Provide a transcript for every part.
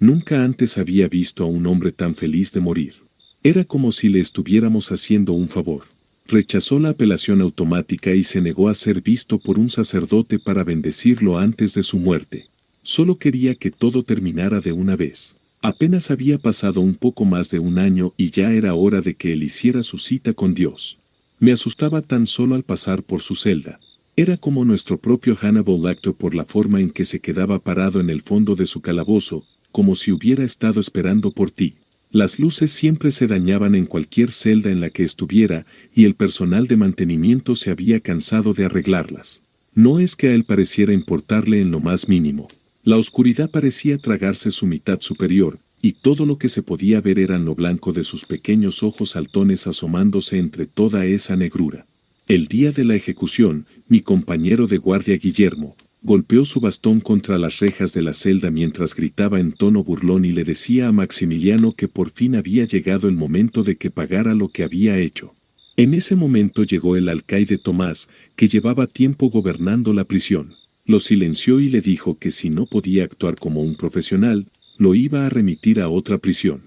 Nunca antes había visto a un hombre tan feliz de morir. Era como si le estuviéramos haciendo un favor. Rechazó la apelación automática y se negó a ser visto por un sacerdote para bendecirlo antes de su muerte. Solo quería que todo terminara de una vez. Apenas había pasado un poco más de un año y ya era hora de que él hiciera su cita con Dios. Me asustaba tan solo al pasar por su celda. Era como nuestro propio Hannibal Lecter por la forma en que se quedaba parado en el fondo de su calabozo, como si hubiera estado esperando por ti. Las luces siempre se dañaban en cualquier celda en la que estuviera y el personal de mantenimiento se había cansado de arreglarlas. No es que a él pareciera importarle en lo más mínimo. La oscuridad parecía tragarse su mitad superior, y todo lo que se podía ver era lo blanco de sus pequeños ojos saltones asomándose entre toda esa negrura. El día de la ejecución, mi compañero de guardia Guillermo golpeó su bastón contra las rejas de la celda mientras gritaba en tono burlón y le decía a Maximiliano que por fin había llegado el momento de que pagara lo que había hecho. En ese momento llegó el alcaide Tomás, que llevaba tiempo gobernando la prisión. Lo silenció y le dijo que si no podía actuar como un profesional, lo iba a remitir a otra prisión.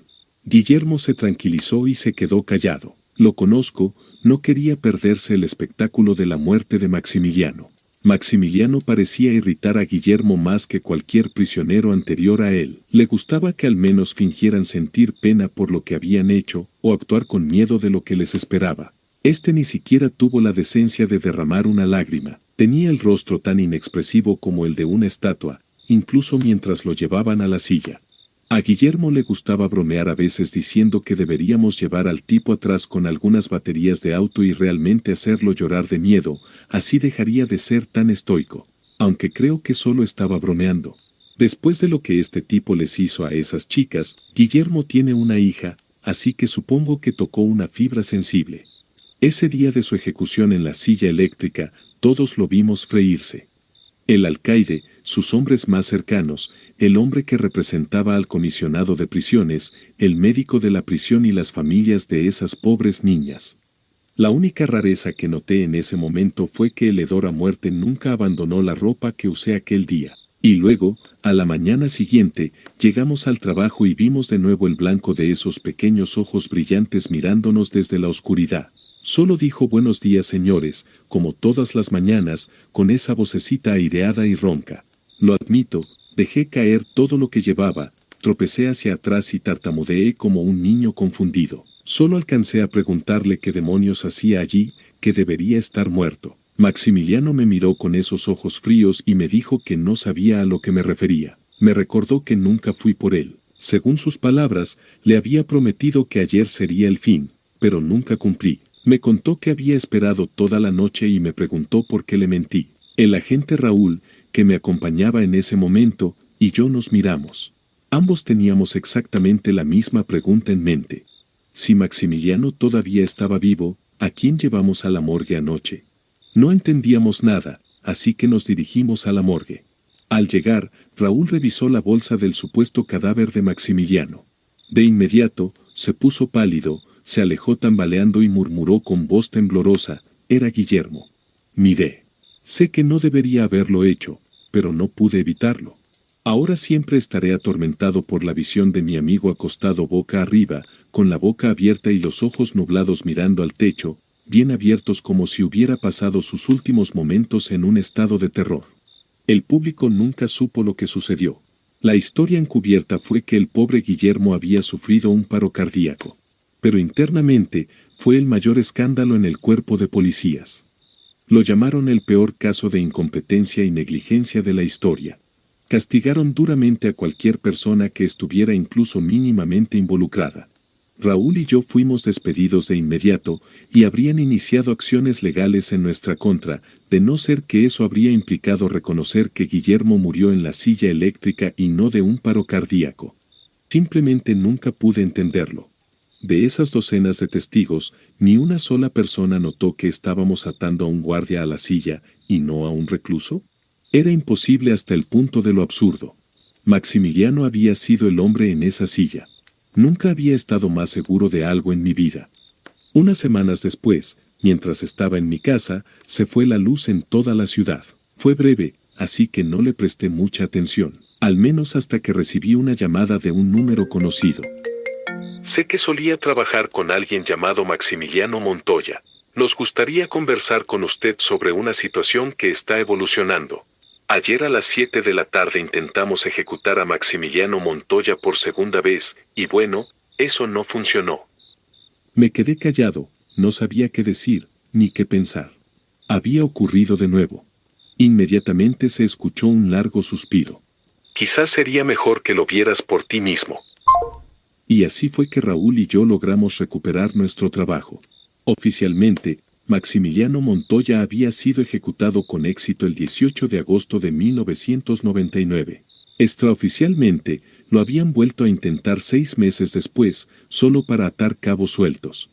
Guillermo se tranquilizó y se quedó callado. Lo conozco, no quería perderse el espectáculo de la muerte de Maximiliano. Maximiliano parecía irritar a Guillermo más que cualquier prisionero anterior a él. Le gustaba que al menos fingieran sentir pena por lo que habían hecho o actuar con miedo de lo que les esperaba. Este ni siquiera tuvo la decencia de derramar una lágrima. Tenía el rostro tan inexpresivo como el de una estatua, incluso mientras lo llevaban a la silla. A Guillermo le gustaba bromear a veces diciendo que deberíamos llevar al tipo atrás con algunas baterías de auto y realmente hacerlo llorar de miedo, así dejaría de ser tan estoico. Aunque creo que solo estaba bromeando. Después de lo que este tipo les hizo a esas chicas, Guillermo tiene una hija, así que supongo que tocó una fibra sensible. Ese día de su ejecución en la silla eléctrica, todos lo vimos freírse. El alcaide, sus hombres más cercanos, el hombre que representaba al comisionado de prisiones, el médico de la prisión y las familias de esas pobres niñas. La única rareza que noté en ese momento fue que el hedor a muerte nunca abandonó la ropa que usé aquel día. Y luego, a la mañana siguiente, llegamos al trabajo y vimos de nuevo el blanco de esos pequeños ojos brillantes mirándonos desde la oscuridad. Solo dijo buenos días señores, como todas las mañanas, con esa vocecita aireada y ronca. Lo admito, dejé caer todo lo que llevaba, tropecé hacia atrás y tartamudeé como un niño confundido. Solo alcancé a preguntarle qué demonios hacía allí, que debería estar muerto. Maximiliano me miró con esos ojos fríos y me dijo que no sabía a lo que me refería. Me recordó que nunca fui por él. Según sus palabras, le había prometido que ayer sería el fin, pero nunca cumplí. Me contó que había esperado toda la noche y me preguntó por qué le mentí. El agente Raúl, que me acompañaba en ese momento, y yo nos miramos. Ambos teníamos exactamente la misma pregunta en mente. Si Maximiliano todavía estaba vivo, ¿a quién llevamos a la morgue anoche? No entendíamos nada, así que nos dirigimos a la morgue. Al llegar, Raúl revisó la bolsa del supuesto cadáver de Maximiliano. De inmediato, se puso pálido, se alejó tambaleando y murmuró con voz temblorosa, era Guillermo. Miré. Sé que no debería haberlo hecho, pero no pude evitarlo. Ahora siempre estaré atormentado por la visión de mi amigo acostado boca arriba, con la boca abierta y los ojos nublados mirando al techo, bien abiertos como si hubiera pasado sus últimos momentos en un estado de terror. El público nunca supo lo que sucedió. La historia encubierta fue que el pobre Guillermo había sufrido un paro cardíaco. Pero internamente, fue el mayor escándalo en el cuerpo de policías. Lo llamaron el peor caso de incompetencia y negligencia de la historia. Castigaron duramente a cualquier persona que estuviera incluso mínimamente involucrada. Raúl y yo fuimos despedidos de inmediato y habrían iniciado acciones legales en nuestra contra, de no ser que eso habría implicado reconocer que Guillermo murió en la silla eléctrica y no de un paro cardíaco. Simplemente nunca pude entenderlo. De esas docenas de testigos, ni una sola persona notó que estábamos atando a un guardia a la silla y no a un recluso. Era imposible hasta el punto de lo absurdo. Maximiliano había sido el hombre en esa silla. Nunca había estado más seguro de algo en mi vida. Unas semanas después, mientras estaba en mi casa, se fue la luz en toda la ciudad. Fue breve, así que no le presté mucha atención. al menos hasta que recibí una llamada de un número conocido. Sé que solía trabajar con alguien llamado Maximiliano Montoya. Nos gustaría conversar con usted sobre una situación que está evolucionando. Ayer a las 7 de la tarde intentamos ejecutar a Maximiliano Montoya por segunda vez, y bueno, eso no funcionó. Me quedé callado, no sabía qué decir, ni qué pensar. Había ocurrido de nuevo. Inmediatamente se escuchó un largo suspiro. Quizás sería mejor que lo vieras por ti mismo. Y así fue que Raúl y yo logramos recuperar nuestro trabajo. Oficialmente, Maximiliano Montoya había sido ejecutado con éxito el 18 de agosto de 1999. Extraoficialmente, lo habían vuelto a intentar 6 meses después, solo para atar cabos sueltos.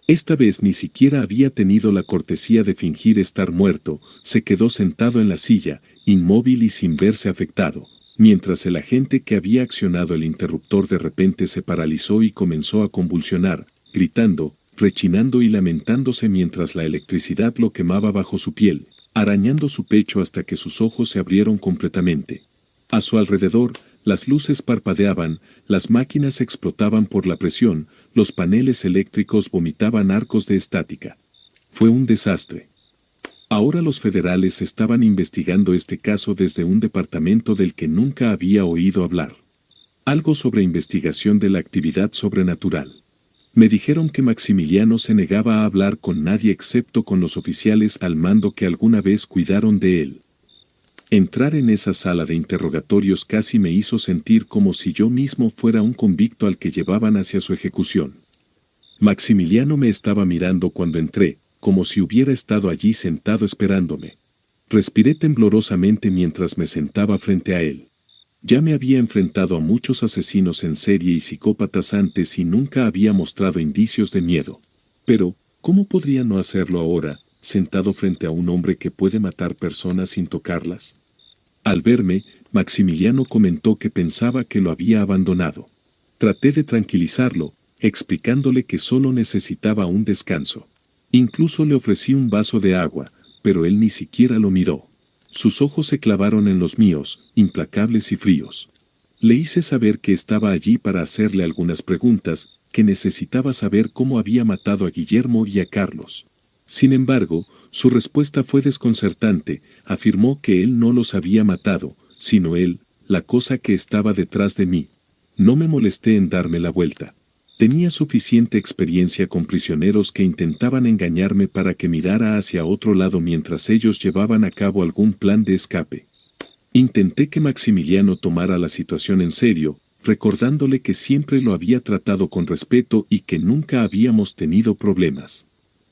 Esta vez ni siquiera había tenido la cortesía de fingir estar muerto, se quedó sentado en la silla, inmóvil y sin verse afectado, mientras el agente que había accionado el interruptor de repente se paralizó y comenzó a convulsionar, gritando, rechinando y lamentándose mientras la electricidad lo quemaba bajo su piel, arañando su pecho hasta que sus ojos se abrieron completamente. A su alrededor, las luces parpadeaban, las máquinas explotaban por la presión, los paneles eléctricos vomitaban arcos de estática. Fue un desastre. Ahora los federales estaban investigando este caso desde un departamento del que nunca había oído hablar. Algo sobre investigación de la actividad sobrenatural. Me dijeron que Maximiliano se negaba a hablar con nadie excepto con los oficiales al mando que alguna vez cuidaron de él. Entrar en esa sala de interrogatorios casi me hizo sentir como si yo mismo fuera un convicto al que llevaban hacia su ejecución. Maximiliano me estaba mirando cuando entré, como si hubiera estado allí sentado esperándome. Respiré temblorosamente mientras me sentaba frente a él. Ya me había enfrentado a muchos asesinos en serie y psicópatas antes y nunca había mostrado indicios de miedo. Pero, ¿cómo podría no hacerlo ahora, sentado frente a un hombre que puede matar personas sin tocarlas? Al verme, Maximiliano comentó que pensaba que lo había abandonado. Traté de tranquilizarlo, explicándole que solo necesitaba un descanso. Incluso le ofrecí un vaso de agua, pero él ni siquiera lo miró. Sus ojos se clavaron en los míos, implacables y fríos. Le hice saber que estaba allí para hacerle algunas preguntas, que necesitaba saber cómo había matado a Guillermo y a Carlos. Sin embargo, su respuesta fue desconcertante, afirmó que él no los había matado, sino él, la cosa que estaba detrás de mí. No me molesté en darme la vuelta. Tenía suficiente experiencia con prisioneros que intentaban engañarme para que mirara hacia otro lado mientras ellos llevaban a cabo algún plan de escape. Intenté que Maximiliano tomara la situación en serio, recordándole que siempre lo había tratado con respeto y que nunca habíamos tenido problemas.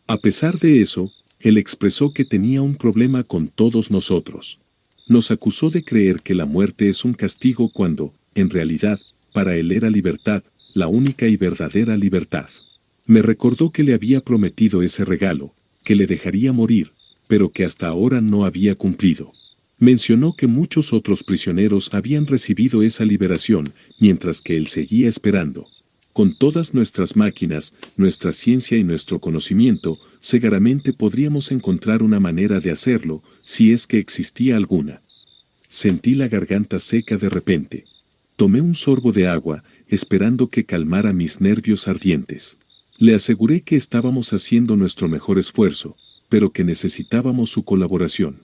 A pesar de eso, él expresó que tenía un problema con todos nosotros. Nos acusó de creer que la muerte es un castigo cuando, en realidad, para él era libertad, la única y verdadera libertad. Me recordó que le había prometido ese regalo, que le dejaría morir, pero que hasta ahora no había cumplido. Mencionó que muchos otros prisioneros habían recibido esa liberación, mientras que él seguía esperando. Con todas nuestras máquinas, nuestra ciencia y nuestro conocimiento, seguramente podríamos encontrar una manera de hacerlo, si es que existía alguna. Sentí la garganta seca de repente. Tomé un sorbo de agua, esperando que calmara mis nervios ardientes. Le aseguré que estábamos haciendo nuestro mejor esfuerzo, pero que necesitábamos su colaboración.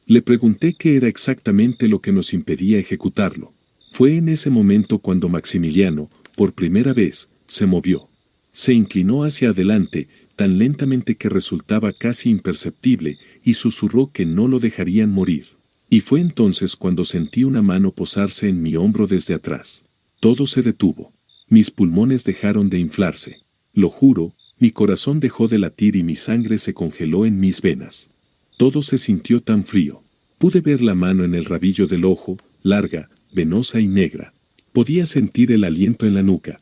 Le pregunté qué era exactamente lo que nos impedía ejecutarlo. Fue en ese momento cuando Maximiliano, por primera vez, se movió. Se inclinó hacia adelante, tan lentamente que resultaba casi imperceptible, y susurró que no lo dejarían morir. Y fue entonces cuando sentí una mano posarse en mi hombro desde atrás. Todo se detuvo. Mis pulmones dejaron de inflarse. Lo juro, mi corazón dejó de latir y mi sangre se congeló en mis venas. Todo se sintió tan frío. Pude ver la mano en el rabillo del ojo, larga, venosa y negra. Podía sentir el aliento en la nuca.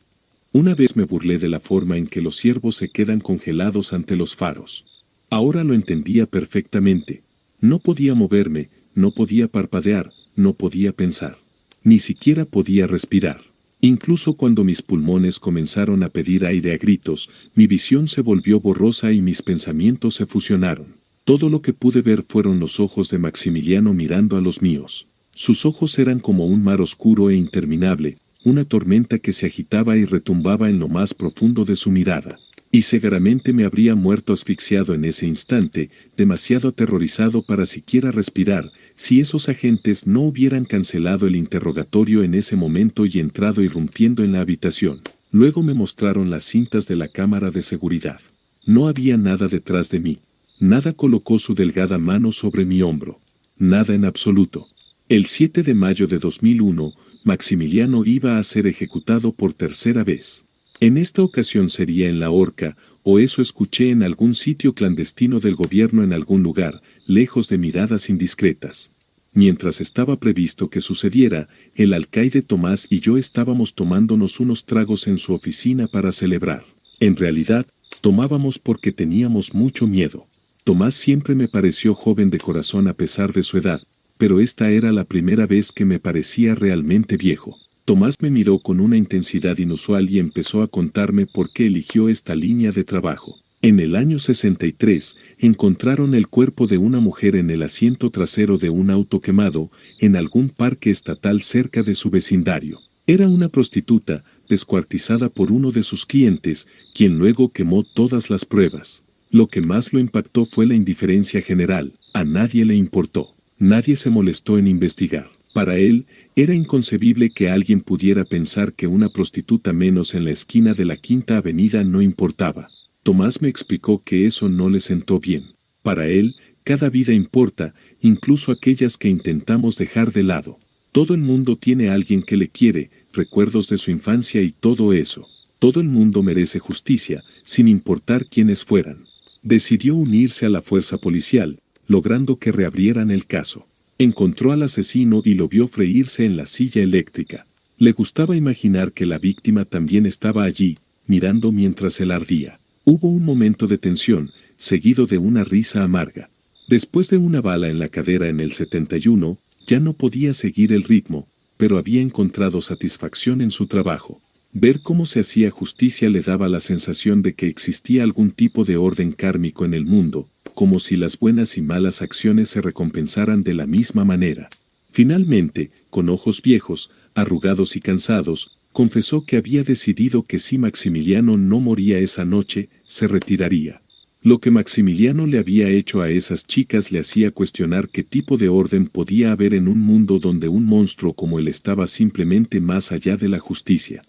Una vez me burlé de la forma en que los ciervos se quedan congelados ante los faros. Ahora lo entendía perfectamente. No podía moverme, no podía parpadear, no podía pensar. Ni siquiera podía respirar. Incluso cuando mis pulmones comenzaron a pedir aire a gritos, mi visión se volvió borrosa y mis pensamientos se fusionaron. Todo lo que pude ver fueron los ojos de Maximiliano mirando a los míos. Sus ojos eran como un mar oscuro e interminable, una tormenta que se agitaba y retumbaba en lo más profundo de su mirada. Y seguramente me habría muerto asfixiado en ese instante, demasiado aterrorizado para siquiera respirar, si esos agentes no hubieran cancelado el interrogatorio en ese momento y entrado irrumpiendo en la habitación. Luego me mostraron las cintas de la cámara de seguridad. No había nada detrás de mí. Nada colocó su delgada mano sobre mi hombro. Nada en absoluto. El 7 de mayo de 2001, Maximiliano iba a ser ejecutado por tercera vez. En esta ocasión sería en la horca, o eso escuché en algún sitio clandestino del gobierno en algún lugar, lejos de miradas indiscretas. Mientras estaba previsto que sucediera, el alcaide Tomás y yo estábamos tomándonos unos tragos en su oficina para celebrar. En realidad, tomábamos porque teníamos mucho miedo. Tomás siempre me pareció joven de corazón a pesar de su edad, pero esta era la primera vez que me parecía realmente viejo. Tomás me miró con una intensidad inusual y empezó a contarme por qué eligió esta línea de trabajo. En el año 63, encontraron el cuerpo de una mujer en el asiento trasero de un auto quemado, en algún parque estatal cerca de su vecindario. Era una prostituta, descuartizada por uno de sus clientes, quien luego quemó todas las pruebas. Lo que más lo impactó fue la indiferencia general. A nadie le importó. Nadie se molestó en investigar. Para él, era inconcebible que alguien pudiera pensar que una prostituta menos en la esquina de la Quinta Avenida no importaba. Tomás me explicó que eso no le sentó bien. Para él, cada vida importa, incluso aquellas que intentamos dejar de lado. Todo el mundo tiene a alguien que le quiere, recuerdos de su infancia y todo eso. Todo el mundo merece justicia, sin importar quiénes fueran. Decidió unirse a la fuerza policial, logrando que reabrieran el caso. Encontró al asesino y lo vio freírse en la silla eléctrica. Le gustaba imaginar que la víctima también estaba allí, mirando mientras él ardía. Hubo un momento de tensión, seguido de una risa amarga. Después de una bala en la cadera en el 71, ya no podía seguir el ritmo, pero había encontrado satisfacción en su trabajo. Ver cómo se hacía justicia le daba la sensación de que existía algún tipo de orden kármico en el mundo, como si las buenas y malas acciones se recompensaran de la misma manera. Finalmente, con ojos viejos, arrugados y cansados, confesó que había decidido que si Maximiliano no moría esa noche, se retiraría. Lo que Maximiliano le había hecho a esas chicas le hacía cuestionar qué tipo de orden podía haber en un mundo donde un monstruo como él estaba simplemente más allá de la justicia.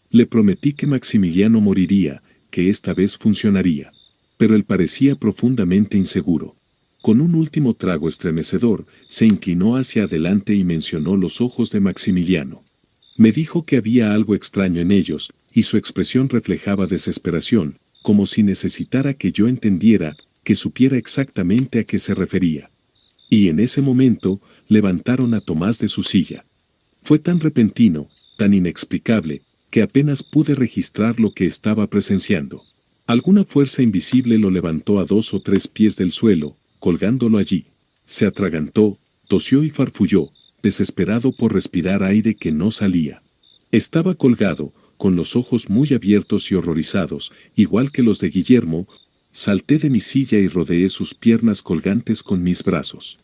Le prometí que Maximiliano moriría, que esta vez funcionaría. Pero él parecía profundamente inseguro. Con un último trago estremecedor, se inclinó hacia adelante y mencionó los ojos de Maximiliano. Me dijo que había algo extraño en ellos, y su expresión reflejaba desesperación, como si necesitara que yo entendiera, que supiera exactamente a qué se refería. Y en ese momento, levantaron a Tomás de su silla. Fue tan repentino, tan inexplicable, que apenas pude registrar lo que estaba presenciando. Alguna fuerza invisible lo levantó a 2 o 3 pies del suelo, colgándolo allí. Se atragantó, tosió y farfulló, desesperado por respirar aire que no salía. Estaba colgado, con los ojos muy abiertos y horrorizados, igual que los de Guillermo. Salté de mi silla y rodeé sus piernas colgantes con mis brazos.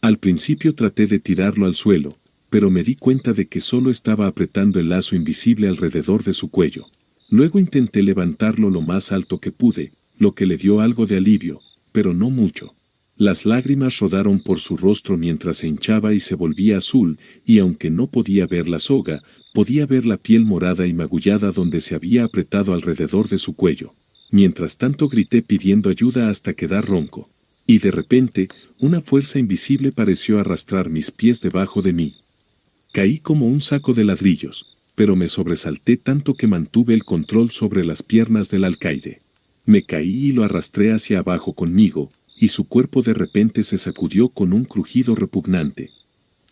Al principio traté de tirarlo al suelo, pero me di cuenta de que solo estaba apretando el lazo invisible alrededor de su cuello. Luego intenté levantarlo lo más alto que pude, lo que le dio algo de alivio, pero no mucho. Las lágrimas rodaron por su rostro mientras se hinchaba y se volvía azul, y aunque no podía ver la soga, podía ver la piel morada y magullada donde se había apretado alrededor de su cuello. Mientras tanto grité pidiendo ayuda hasta quedar ronco. Y de repente, una fuerza invisible pareció arrastrar mis pies debajo de mí. Caí como un saco de ladrillos, pero me sobresalté tanto que mantuve el control sobre las piernas del alcaide. Me caí y lo arrastré hacia abajo conmigo, y su cuerpo de repente se sacudió con un crujido repugnante.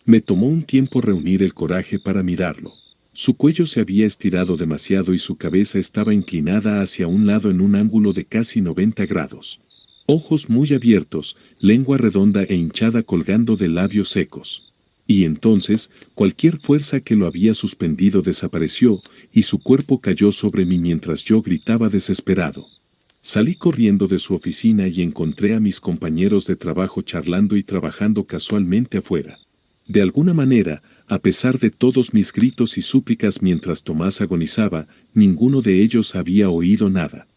Me tomó un tiempo reunir el coraje para mirarlo. Su cuello se había estirado demasiado y su cabeza estaba inclinada hacia un lado en un ángulo de casi 90 grados. Ojos muy abiertos, lengua redonda e hinchada colgando de labios secos. Y entonces, cualquier fuerza que lo había suspendido desapareció, y su cuerpo cayó sobre mí mientras yo gritaba desesperado. Salí corriendo de su oficina y encontré a mis compañeros de trabajo charlando y trabajando casualmente afuera. De alguna manera, a pesar de todos mis gritos y súplicas mientras Tomás agonizaba, ninguno de ellos había oído nada.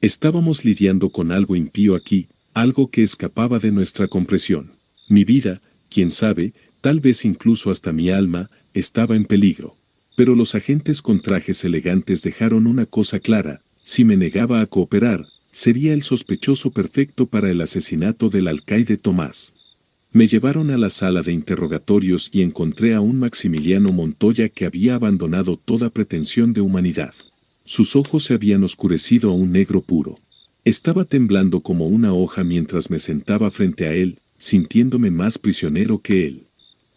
Estábamos lidiando con algo impío aquí, algo que escapaba de nuestra comprensión. Mi vida, quién sabe, tal vez incluso hasta mi alma, estaba en peligro. Pero los agentes con trajes elegantes dejaron una cosa clara: si me negaba a cooperar, sería el sospechoso perfecto para el asesinato del alcaide Tomás. Me llevaron a la sala de interrogatorios y encontré a un Maximiliano Montoya que había abandonado toda pretensión de humanidad. Sus ojos se habían oscurecido a un negro puro. Estaba temblando como una hoja mientras me sentaba frente a él, sintiéndome más prisionero que él.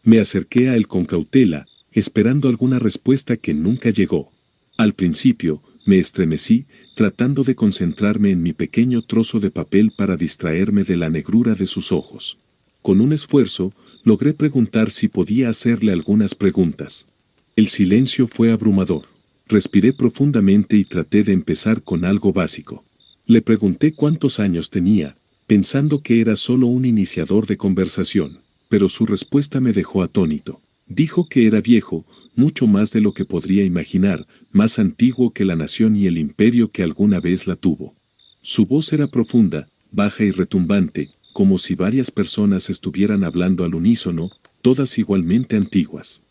Me acerqué a él con cautela, esperando alguna respuesta que nunca llegó. Al principio, me estremecí, tratando de concentrarme en mi pequeño trozo de papel para distraerme de la negrura de sus ojos. Con un esfuerzo, logré preguntar si podía hacerle algunas preguntas. El silencio fue abrumador. Respiré profundamente y traté de empezar con algo básico. Le pregunté cuántos años tenía, pensando que era solo un iniciador de conversación, pero su respuesta me dejó atónito. Dijo que era viejo, mucho más de lo que podría imaginar, más antiguo que la nación y el imperio que alguna vez la tuvo. Su voz era profunda, baja y retumbante, como si varias personas estuvieran hablando al unísono, todas igualmente antiguas.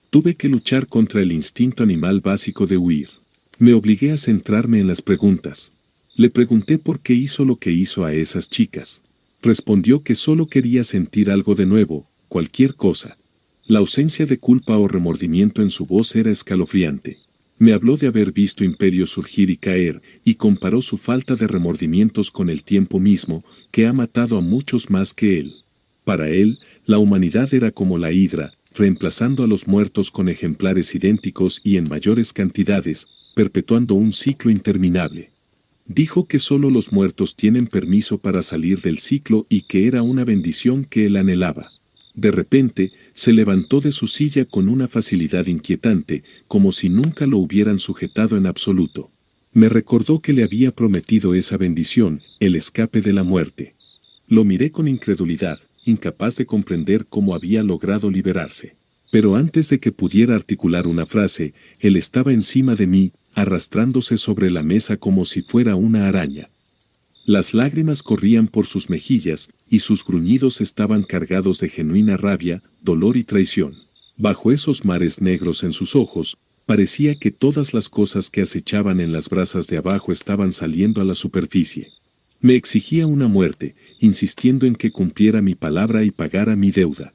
Tuve que luchar contra el instinto animal básico de huir. Me obligué a centrarme en las preguntas. Le pregunté por qué hizo lo que hizo a esas chicas. Respondió que solo quería sentir algo de nuevo, cualquier cosa. La ausencia de culpa o remordimiento en su voz era escalofriante. Me habló de haber visto imperios surgir y caer, y comparó su falta de remordimientos con el tiempo mismo, que ha matado a muchos más que él. Para él, la humanidad era como la hidra, reemplazando a los muertos con ejemplares idénticos y en mayores cantidades, perpetuando un ciclo interminable. Dijo que solo los muertos tienen permiso para salir del ciclo y que era una bendición que él anhelaba. De repente, se levantó de su silla con una facilidad inquietante, como si nunca lo hubieran sujetado en absoluto. Me recordó que le había prometido esa bendición, el escape de la muerte. Lo miré con incredulidad, incapaz de comprender cómo había logrado liberarse. Pero antes de que pudiera articular una frase, él estaba encima de mí, arrastrándose sobre la mesa como si fuera una araña. Las lágrimas corrían por sus mejillas, y sus gruñidos estaban cargados de genuina rabia, dolor y traición. Bajo esos mares negros en sus ojos, parecía que todas las cosas que acechaban en las brasas de abajo estaban saliendo a la superficie. Me exigía una muerte, insistiendo en que cumpliera mi palabra y pagara mi deuda.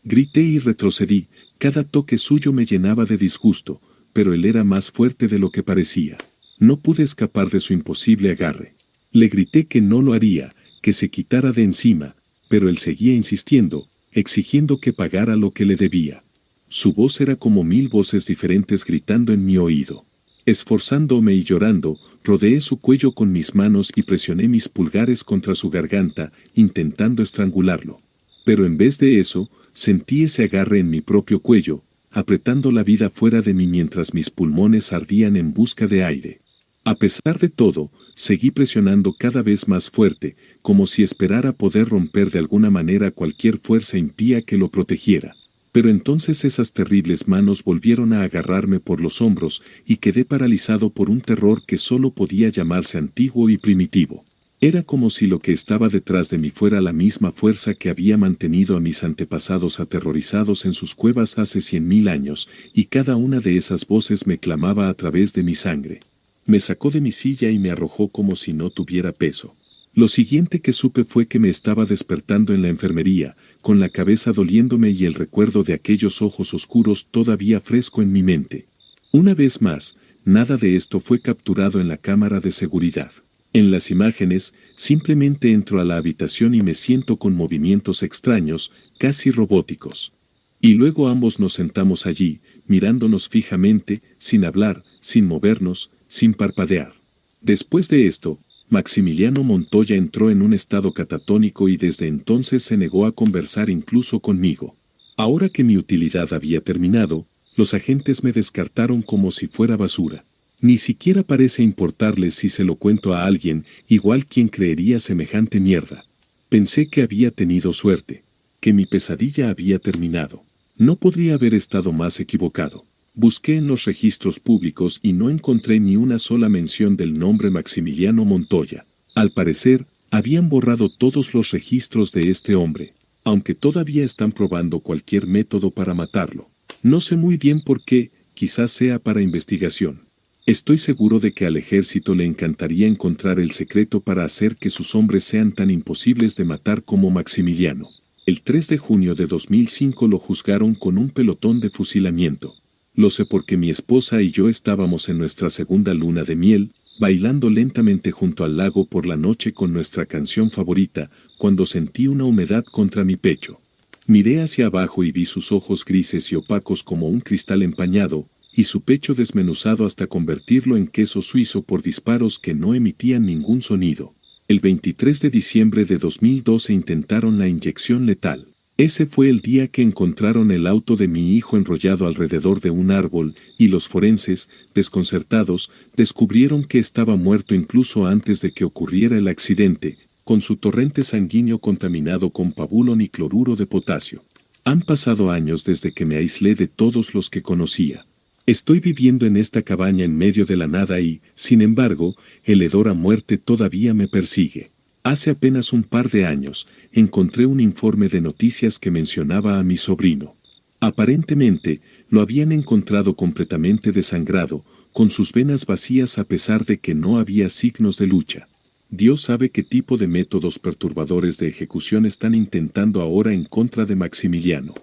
Grité y retrocedí, cada toque suyo me llenaba de disgusto, pero él era más fuerte de lo que parecía. No pude escapar de su imposible agarre. Le grité que no lo haría, que se quitara de encima, pero él seguía insistiendo, exigiendo que pagara lo que le debía. Su voz era como 1000 voces diferentes gritando en mi oído. Esforzándome y llorando, rodeé su cuello con mis manos y presioné mis pulgares contra su garganta, intentando estrangularlo. Pero en vez de eso, sentí ese agarre en mi propio cuello, apretando la vida fuera de mí mientras mis pulmones ardían en busca de aire. A pesar de todo, seguí presionando cada vez más fuerte, como si esperara poder romper de alguna manera cualquier fuerza impía que lo protegiera. Pero entonces esas terribles manos volvieron a agarrarme por los hombros y quedé paralizado por un terror que solo podía llamarse antiguo y primitivo. Era como si lo que estaba detrás de mí fuera la misma fuerza que había mantenido a mis antepasados aterrorizados en sus cuevas hace 100.000 años, y cada una de esas voces me clamaba a través de mi sangre. Me sacó de mi silla y me arrojó como si no tuviera peso. Lo siguiente que supe fue que me estaba despertando en la enfermería, con la cabeza doliéndome y el recuerdo de aquellos ojos oscuros todavía fresco en mi mente. Una vez más, nada de esto fue capturado en la cámara de seguridad. En las imágenes, simplemente entro a la habitación y me siento con movimientos extraños, casi robóticos. Y luego ambos nos sentamos allí, mirándonos fijamente, sin hablar, sin movernos, sin parpadear. Después de esto, Maximiliano Montoya entró en un estado catatónico y desde entonces se negó a conversar incluso conmigo. Ahora que mi utilidad había terminado, los agentes me descartaron como si fuera basura. Ni siquiera parece importarles si se lo cuento a alguien, igual quien creería semejante mierda. Pensé que había tenido suerte, que mi pesadilla había terminado. No podría haber estado más equivocado. Busqué en los registros públicos y no encontré ni una sola mención del nombre Maximiliano Montoya. Al parecer, habían borrado todos los registros de este hombre, aunque todavía están probando cualquier método para matarlo. No sé muy bien por qué, quizás sea para investigación. Estoy seguro de que al ejército le encantaría encontrar el secreto para hacer que sus hombres sean tan imposibles de matar como Maximiliano. El 3 de junio de 2005 lo juzgaron con un pelotón de fusilamiento. Lo sé porque mi esposa y yo estábamos en nuestra segunda luna de miel, bailando lentamente junto al lago por la noche con nuestra canción favorita, cuando sentí una humedad contra mi pecho. Miré hacia abajo y vi sus ojos grises y opacos como un cristal empañado, y su pecho desmenuzado hasta convertirlo en queso suizo por disparos que no emitían ningún sonido. El 23 de diciembre de 2012 intentaron la inyección letal. Ese fue el día que encontraron el auto de mi hijo enrollado alrededor de un árbol, y los forenses, desconcertados, descubrieron que estaba muerto incluso antes de que ocurriera el accidente, con su torrente sanguíneo contaminado con pabulón y cloruro de potasio. Han pasado años desde que me aislé de todos los que conocía. Estoy viviendo en esta cabaña en medio de la nada y, sin embargo, el hedor a muerte todavía me persigue. Hace apenas un par de años, encontré un informe de noticias que mencionaba a mi sobrino. Aparentemente, lo habían encontrado completamente desangrado, con sus venas vacías a pesar de que no había signos de lucha. Dios sabe qué tipo de métodos perturbadores de ejecución están intentando ahora en contra de Maximiliano.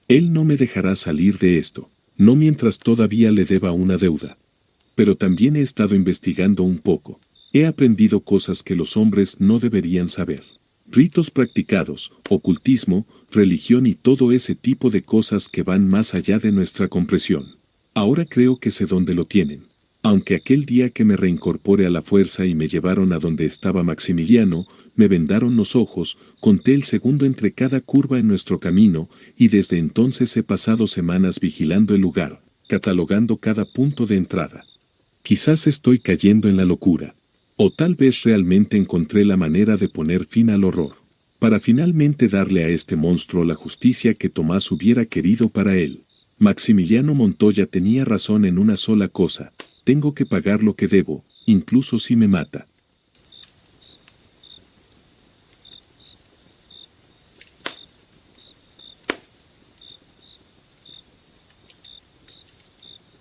Él no me dejará salir de esto, no mientras todavía le deba una deuda. Pero también he estado investigando un poco. He aprendido cosas que los hombres no deberían saber. Ritos practicados, ocultismo, religión y todo ese tipo de cosas que van más allá de nuestra comprensión. Ahora creo que sé dónde lo tienen. Aunque aquel día que me reincorporé a la fuerza y me llevaron a donde estaba Maximiliano, me vendaron los ojos, conté el segundo entre cada curva en nuestro camino, y desde entonces he pasado semanas vigilando el lugar, catalogando cada punto de entrada. Quizás estoy cayendo en la locura. O tal vez realmente encontré la manera de poner fin al horror, para finalmente darle a este monstruo la justicia que Tomás hubiera querido para él. Maximiliano Montoya tenía razón en una sola cosa: tengo que pagar lo que debo, incluso si me mata.